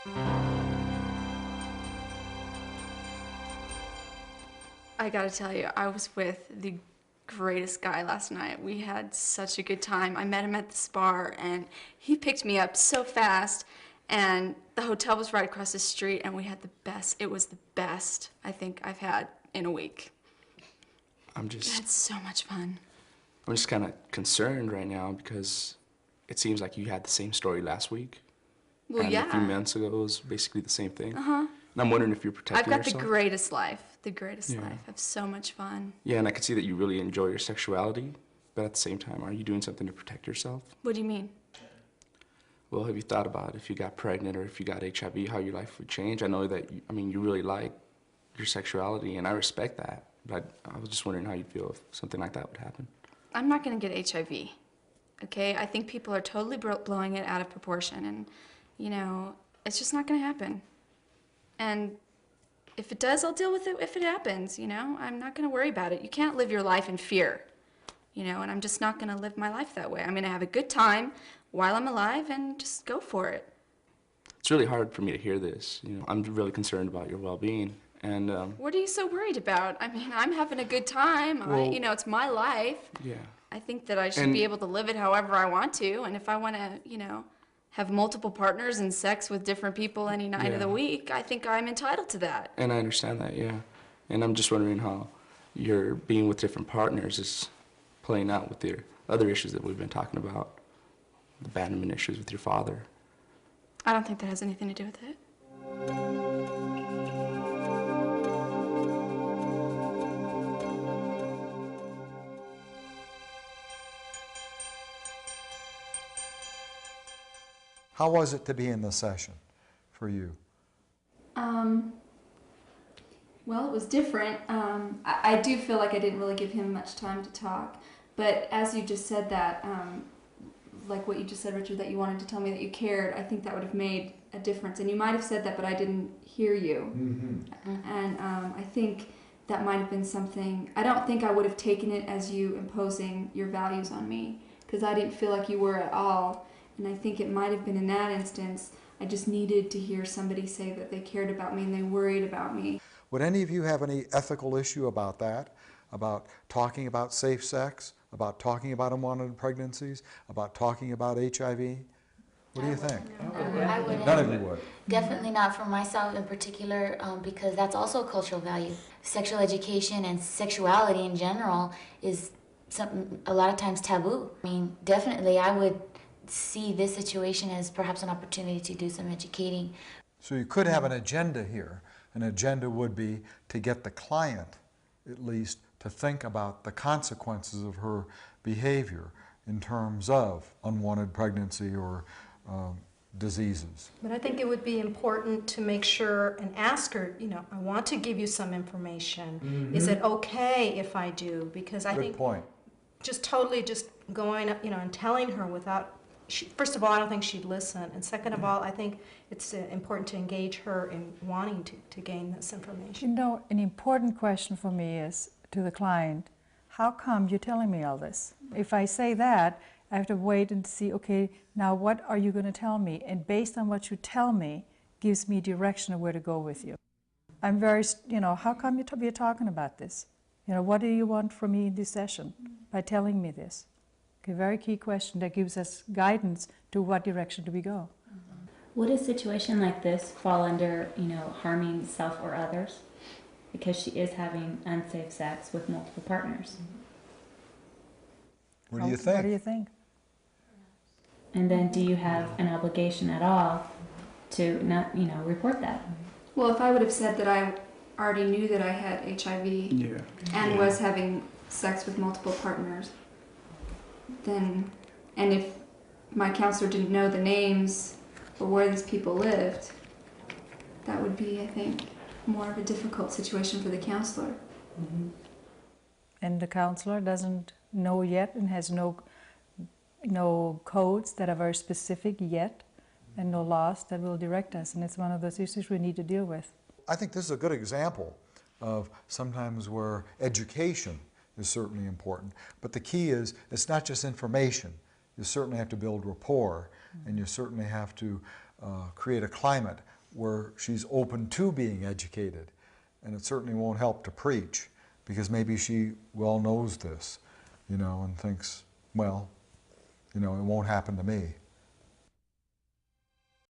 I gotta tell you, I was with the greatest guy last night. We had such a good time. I met him at this bar, and he picked me up so fast, and the hotel was right across the street, and we had the best, it was the best I think I've had in a week. We had so much fun. I'm just kind of concerned right now because it seems like you had the same story last week. Well, and yeah. a few months ago, it was basically the same thing. Uh-huh. And I'm wondering if you're protecting yourself. I've got the greatest life, life. I have so much fun. Yeah, and I can see that you really enjoy your sexuality, but at the same time, are you doing something to protect yourself? What do you mean? Well, have you thought about if you got pregnant or if you got HIV, how your life would change? I know that, you really like your sexuality, and I respect that, but I was just wondering how you'd feel if something like that would happen. I'm not gonna get HIV, okay? I think people are totally blowing it out of proportion, and, it's just not gonna happen. And if it does, I'll deal with it if it happens, I'm not gonna worry about it. You can't live your life in fear, and I'm just not gonna live my life that way. I'm gonna have a good time while I'm alive and just go for it. It's really hard for me to hear this. I'm really concerned about your well-being, and What are you so worried about? I mean, I'm having a good time. Well, it's my life. Yeah. I think that I should be able to live it however I want to, and if I want to, have multiple partners and sex with different people any night of the week, I think I'm entitled to that. And I understand that, yeah. And I'm just wondering how your being with different partners is playing out with your other issues that we've been talking about, the abandonment issues with your father. I don't think that has anything to do with it. How was it to be in the session for you? Well, it was different. I do feel like I didn't really give him much time to talk, but as you just said that, like what you just said, Richard, that you wanted to tell me that you cared, I think that would have made a difference. And you might have said that, but I didn't hear you. Mm-hmm. And I think that might have been something. I don't think I would have taken it as you imposing your values on me, because I didn't feel like you were at all. And I think it might have been in that instance, I just needed to hear somebody say that they cared about me and they worried about me. Would any of you have any ethical issue about that? About talking about safe sex? About talking about unwanted pregnancies? About talking about HIV? What do you think? I wouldn't. None of you would. Definitely not for myself in particular, because that's also a cultural value. Sexual education and sexuality in general is something a lot of times taboo. I mean, definitely I would see this situation as perhaps an opportunity to do some educating. So you could have an agenda here. An agenda would be to get the client, at least, to think about the consequences of her behavior in terms of unwanted pregnancy or diseases. But I think it would be important to make sure and ask her, I want to give you some information. Mm-hmm. Is it okay if I do? Because I think just totally just going, and telling her without, first of all, I don't think she'd listen. And second of all, I think it's important to engage her in wanting to gain this information. An important question for me is to the client, how come you're telling me all this? If I say that, I have to wait and see, okay, now what are you going to tell me? And based on what you tell me, gives me direction of where to go with you. I'm very, how come you're talking about this? What do you want from me in this session by telling me this? Okay, very key question that gives us guidance to what direction do we go. Would a situation like this fall under, harming self or others? Because she is having unsafe sex with multiple partners. What do you think? What do you think? And then do you have an obligation at all to not, report that? Well, if I would have said that I already knew that I had HIV and was having sex with multiple partners, then, and if my counselor didn't know the names or where these people lived, that would be, I think, more of a difficult situation for the counselor. Mm-hmm. And the counselor doesn't know yet and has no codes that are very specific yet, and no laws that will direct us, and it's one of those issues we need to deal with. I think this is a good example of sometimes where education is certainly important, but the key is it's not just information. You certainly have to build rapport, and you certainly have to create a climate where she's open to being educated. And it certainly won't help to preach, because maybe she well knows this, and thinks, well, it won't happen to me.